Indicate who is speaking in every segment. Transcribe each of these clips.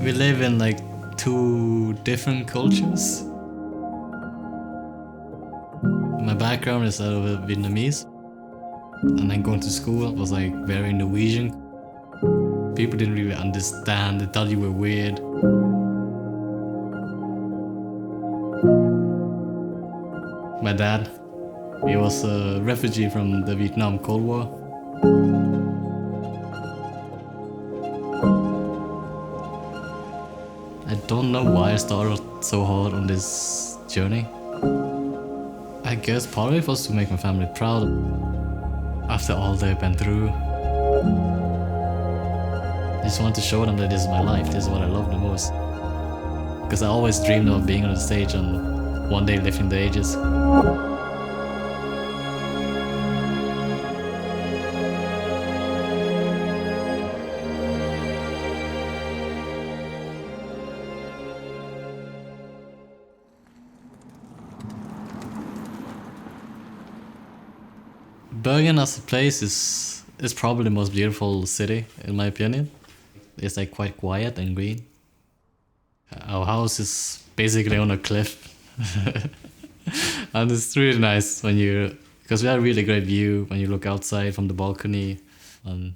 Speaker 1: We live in like two different cultures. My background is Vietnamese, and then going to school was like very Norwegian. People didn't really understand, they thought you were weird. My dad, he was a refugee from the Vietnam Cold War. I don't know why I started so hard on this journey. I guess part of it was to make my family proud after all they've been through. I just want to show them that this is my life, this is what I love the most. Because I always dreamed of being on the stage and one day lifting the ages. Bergen as a place is probably the most beautiful city in my opinion. It's like quite quiet and green. Our house is basically on a cliff. And it's really nice when because we have a really great view when you look outside from the balcony, and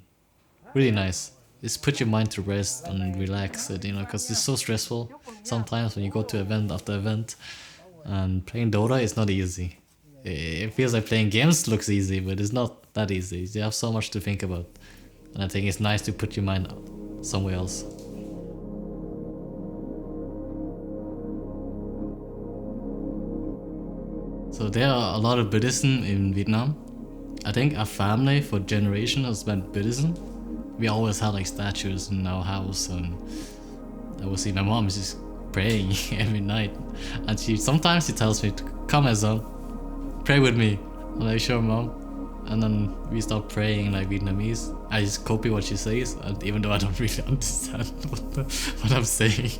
Speaker 1: really nice. Just put your mind to rest and relax it, because it's so stressful sometimes when you go to event after event, and playing Dota is not easy. It feels like playing games looks easy, but it's not that easy. You have so much to think about, and I think it's nice to put your mind somewhere else. So there are a lot of Buddhism in Vietnam. I think our family for generations has been Buddhism. We always had like statues in our house, and I will see my mom is just praying every night, and sometimes she tells me to come as well. Pray with me, and I show mom, and then we start praying like Vietnamese. I just copy what she says, and even though I don't really understand what I'm saying.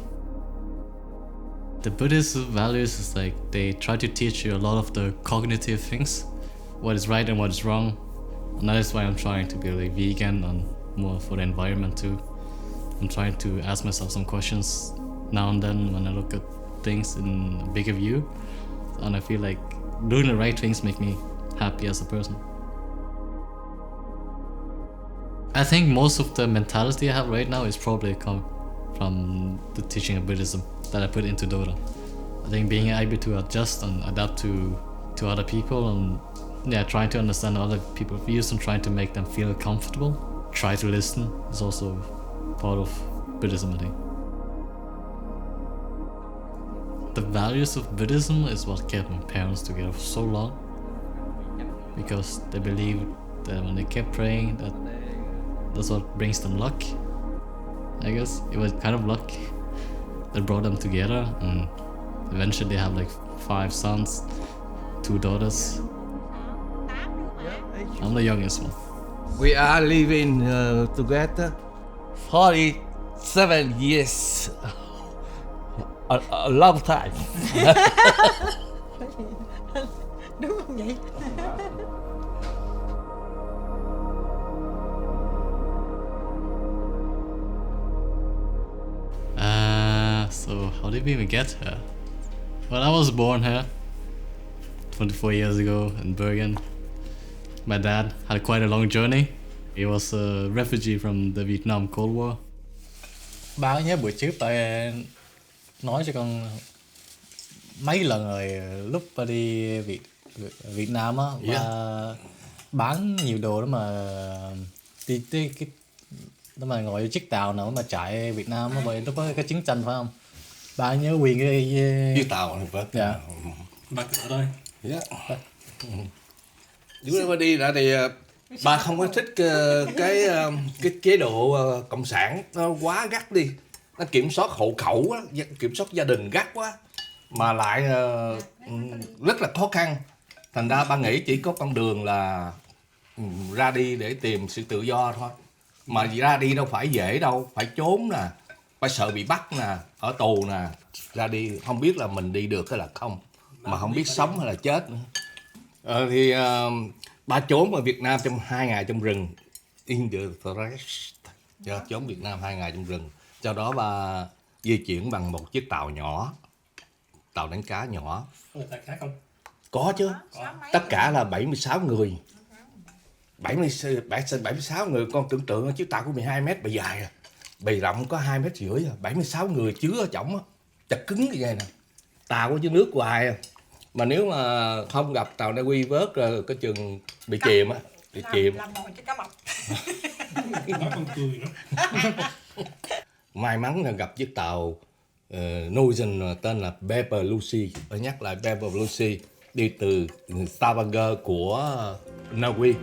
Speaker 1: The Buddhist values is like they try to teach you a lot of the cognitive things, what is right and what is wrong, and that is why I'm trying to be like vegan and more for the environment too. I'm trying to ask myself some questions now and then when I look at things in a bigger view, and I feel like doing the right things make me happy as a person. I think most of the mentality I have right now is probably come from the teaching of Buddhism that I put into Dota. I think being able to adjust and adapt to other people, and trying to understand other people's views and trying to make them feel comfortable. Try to listen is also part of Buddhism, I think. The values of Buddhism is what kept my parents together for so long, because they believed that when they kept praying, that's what brings them luck. I guess it was kind of luck that brought them together, and eventually they have like 5 sons, 2 daughters. I'm the youngest one.
Speaker 2: We are living together 47 years. A long time.
Speaker 3: Đúng không vậy?
Speaker 1: So how did we even get here? Well, I was born here 24 years ago in Bergen. My dad had quite a long journey. He was a refugee from the Vietnam Cold War.
Speaker 4: Ba nhớ bữa trước tại nói cho con mấy lần rồi, lúc ba đi Việt Nam á, ba bán nhiều đồ đó mà đi cái đó mà ngồi chiếc tàu nào mà chạy Việt Nam á, vậy lúc có cái chiến tranh phải không? Ba nhớ quyền cái
Speaker 2: Chiếc tàu này phải.
Speaker 4: Dạ.
Speaker 1: Ba ở đây.
Speaker 2: Dạ. Lúc ba đi đã thì ba không có thích cái chế độ cộng sản, nó quá gắt đi, nó kiểm soát hộ khẩu á, kiểm soát gia đình gắt quá, mà lại rất là khó khăn. Thành ra ba nghĩ chỉ có con đường là ra đi để tìm sự tự do thôi. Mà ra đi đâu phải dễ đâu, phải trốn nè, phải sợ bị bắt nè, ở tù nè. Ra đi không biết là mình đi được hay là không, mà không biết sống hay là chết nữa. Thì Ba trốn ở Việt Nam trong 2 ngày trong rừng. In the forest. Trốn Việt Nam 2 ngày trong rừng. Sau đó ba di chuyển bằng một chiếc tàu nhỏ. Tàu đánh cá nhỏ.
Speaker 4: Có người ta khác không?
Speaker 2: Có chứ. Tất cả là 76 người. 76 người, con tưởng tượng chiếc tàu có 12 mét bề dài à. Bề rộng có 2,5 mét à. 76 người chứa ở trong á. Chặt cứng như vậy nè. Tàu có dưới nước hoài à. Mà nếu mà không gặp tàu Na Uy vớt rồi cái chừng bị chìm á. Bị chìm.
Speaker 3: Làm mồi cho cá mập.
Speaker 5: Nó còn cười nữa.
Speaker 2: May mắn là gặp chiếc tàu Norwegian tên là BMW. Tôi nhắc lại BMW đi từ Stavanger của Na Uy.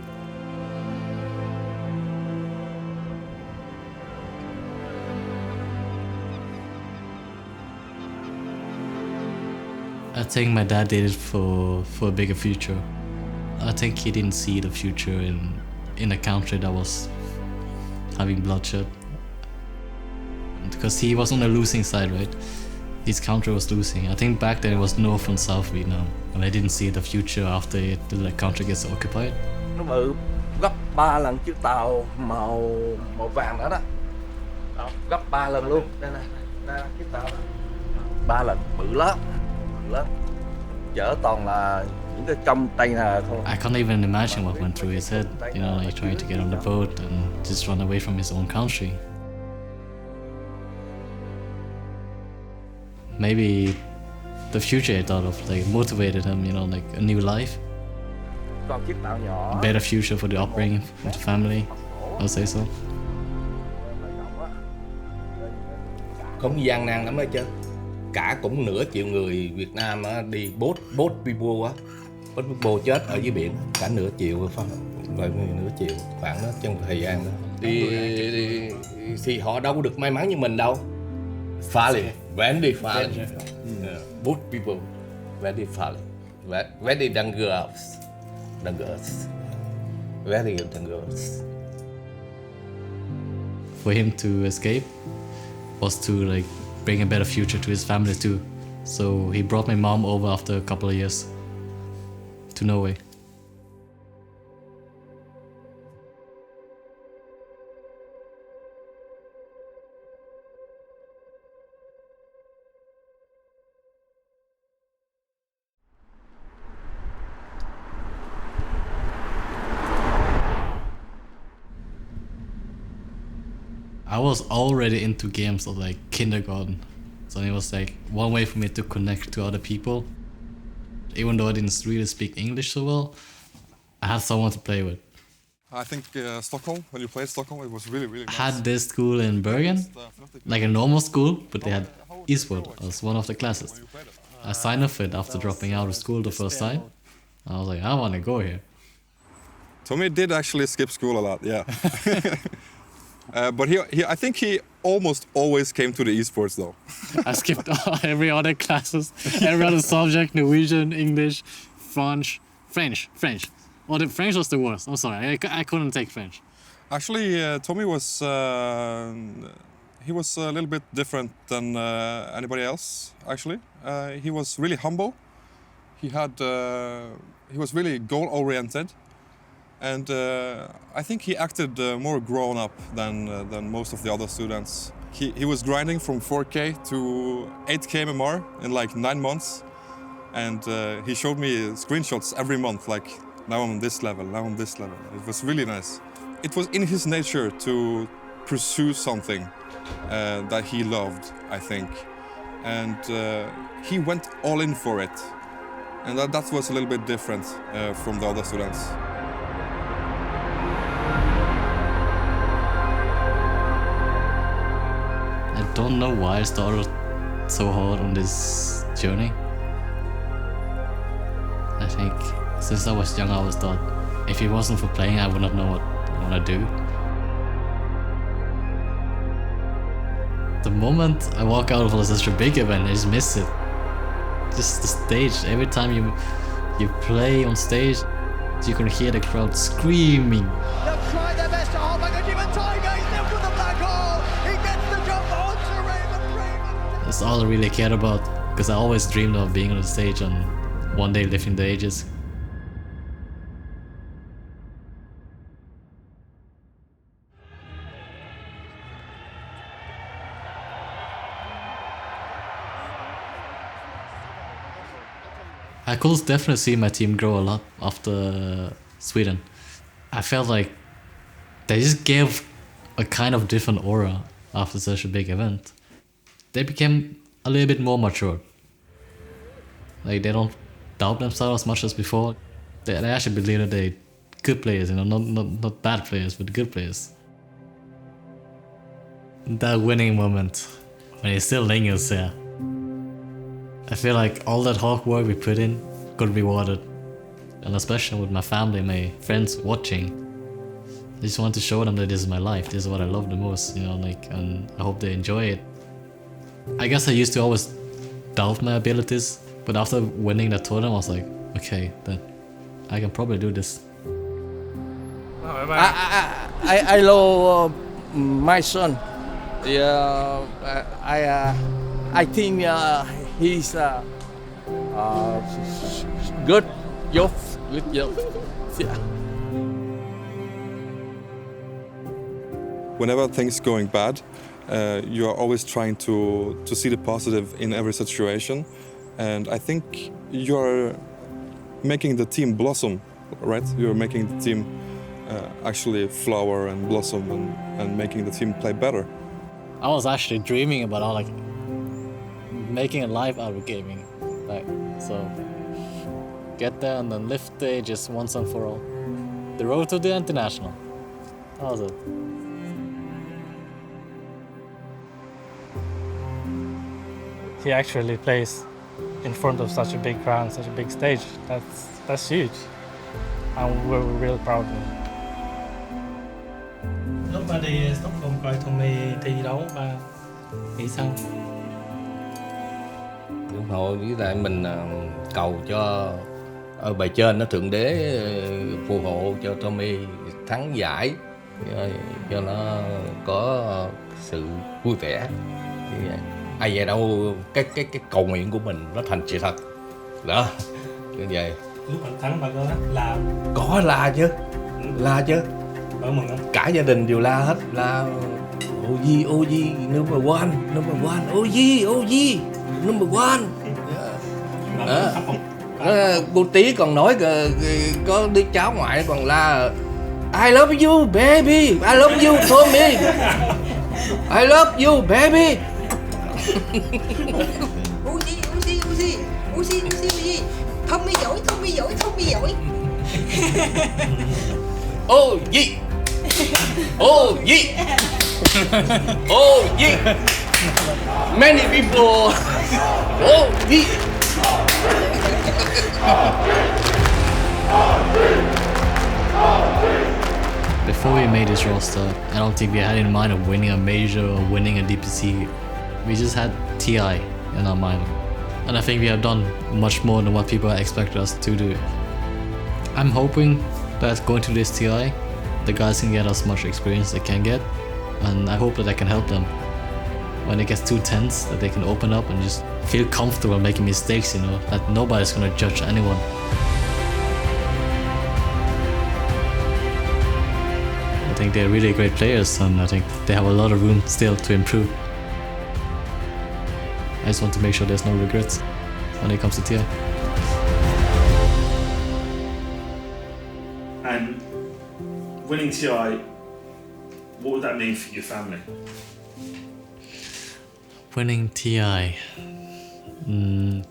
Speaker 1: I think my dad did it for a bigger future. I think he didn't see the future in a country that was having bloodshed. Because he was on the losing side, right? His country was losing. I think back then it was North and South Vietnam, and I didn't see the future after the country gets occupied.
Speaker 2: Nó bự gấp 3 lần chiếc tàu màu vàng đó đó. Đó, gấp 3 lần luôn. Đây nè, chiếc tàu đó. 3 lần, bự lắm. Chở toàn là những cái trong tay là không.
Speaker 1: I can't even imagine what went through his head, you know, like trying to get on the boat and just run away from his own country. Maybe the future he thought of like motivated him, you know, like a new life,
Speaker 2: Còn chiếc tàu nhỏ.
Speaker 1: a better future for the upbringing, for the family. I'll say so.
Speaker 2: Không gian nan lắm đó chứ. Cả cũng nửa triệu người Việt Nam á, đi boat people á. Boat people chết ở dưới biển. Cả nửa triệu phải không? Nửa triệu khoảng đó trong thời gian đó. Thì họ đâu có được may mắn như mình đâu. Fairly, very fairly. Boat people, very fairly. Very dangerous. Very dangerous.
Speaker 1: For him to escape was to like bring a better future to his family too. So he brought my mom over after a couple of years to Norway. I was already into games of like kindergarten, so it was like one way for me to connect to other people. Even though I didn't really speak English so well, I had someone to play with.
Speaker 5: I think Stockholm, when you played Stockholm, it was really, really
Speaker 1: I
Speaker 5: nice.
Speaker 1: had this school in Bergen, like a normal school, but they had Esports as one of the classes. I signed up for it after dropping out of school the first time. I was like, I want to go here.
Speaker 5: Tommy did actually skip school a lot, yeah. But I think he almost always came to the esports though.
Speaker 1: I skipped every other classes, every other subject, Norwegian, English, French. Oh, the French was the worst. I'm sorry, I couldn't take French.
Speaker 5: Actually, Tommy was he was a little bit different than anybody else. Actually, he was really humble. He was really goal oriented, and I think he acted more grown up than most of the other students. He was grinding from 4K to 8K MMR in like 9 months, and he showed me screenshots every month, like now I'm on this level, now I'm this level. It was really nice. It was in his nature to pursue something that he loved, I think, and he went all in for it, and that was a little bit different from the other students.
Speaker 1: I don't know why I started so hard on this journey. I think since I was young, I always thought if it wasn't for playing, I would not know what I want to do. The moment I walk out of such a big event, I just miss it. Just the stage. Every time you play on stage, you can hear the crowd screaming.
Speaker 6: They've tried their best to hold back a Jim Tiger. He's there for the black hole. He gets the jump onto Raven.
Speaker 1: That's all I really cared about, because I always dreamed of being on the stage and one day lifting the ages. I could definitely see my team grow a lot after Sweden. I felt like they just gave a kind of different aura after such a big event. They became a little bit more mature. Like they don't doubt themselves as much as before. They actually believe that they're good players, you know, not bad players, but good players. That winning moment, when it still lingers there. I feel like all that hard work we put in got rewarded. And especially with my family, my friends watching. I just want to show them that this is my life, this is what I love the most, you know, like, and I hope they enjoy it. I guess I used to always doubt my abilities, but after winning that tournament, I was like, okay, then I can probably do this.
Speaker 2: I love my son. Yeah, I think he's good job. Good job. Yeah.
Speaker 5: Whenever things going bad, you are always trying to see the positive in every situation, and I think you're making the team blossom, right? You're making the team actually flower and blossom and making the team play better.
Speaker 4: I was actually dreaming about like making a life out of gaming, like so. Get there and then lift it just once and for all. The road to the international. That was it.
Speaker 7: He actually plays in front of such a big crowd, such a big stage. That's huge. And we're really proud of him.
Speaker 8: Lúc mà đi Stockholm coi Tommy thi đấu và nghĩ sao?
Speaker 2: Ủng hộ với lại mình cầu cho ở bề trên nó thượng đế phù hộ cho Tommy thắng giải, cho nó có sự vui vẻ. Ai về đâu cái cầu nguyện của mình nó thành sự thật đó, như vậy.
Speaker 8: Lúc bạn thắng bạn có la?
Speaker 2: Có la chứ, la chứ.
Speaker 8: Bạn mừng không?
Speaker 2: Cả gia đình đều la hết, la OG number one, OG number one.
Speaker 8: Bạn khóc không?
Speaker 2: Cô Tí còn nói có đứa cháu ngoại còn la I love you baby, I love you Tommy, I love you baby.
Speaker 3: Uzi, Tommy giỏi.
Speaker 2: OG many people OG.
Speaker 1: Before we made this roster, I don't think we had in mind of winning a major or winning a DPC. We just had TI in our mind. And I think we have done much more than what people expect us to do. I'm hoping that going to this TI, the guys can get as much experience they can get. And I hope that I can help them. When it gets too tense, that they can open up and just feel comfortable making mistakes, you know, that nobody's gonna judge anyone. I think they're really great players, and I think they have a lot of room still to improve. I just want to make sure there's no regrets when it comes to TI.
Speaker 9: And winning TI, what would that mean for your family?
Speaker 1: Winning TI, I mean,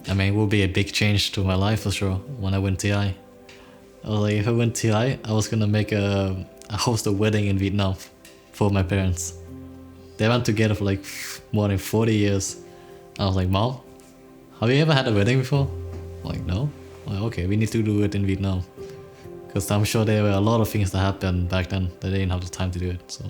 Speaker 1: it will be a big change to my life for sure when I win TI. I was like, if I win TI, I was gonna make a host a wedding in Vietnam for my parents. They went together for like more than 40 years. I was like, Mom, have you ever had a wedding before? I'm like, no. I'm like, okay, we need to do it in Vietnam. Because I'm sure there were a lot of things that happened back then that they didn't have the time to do it. So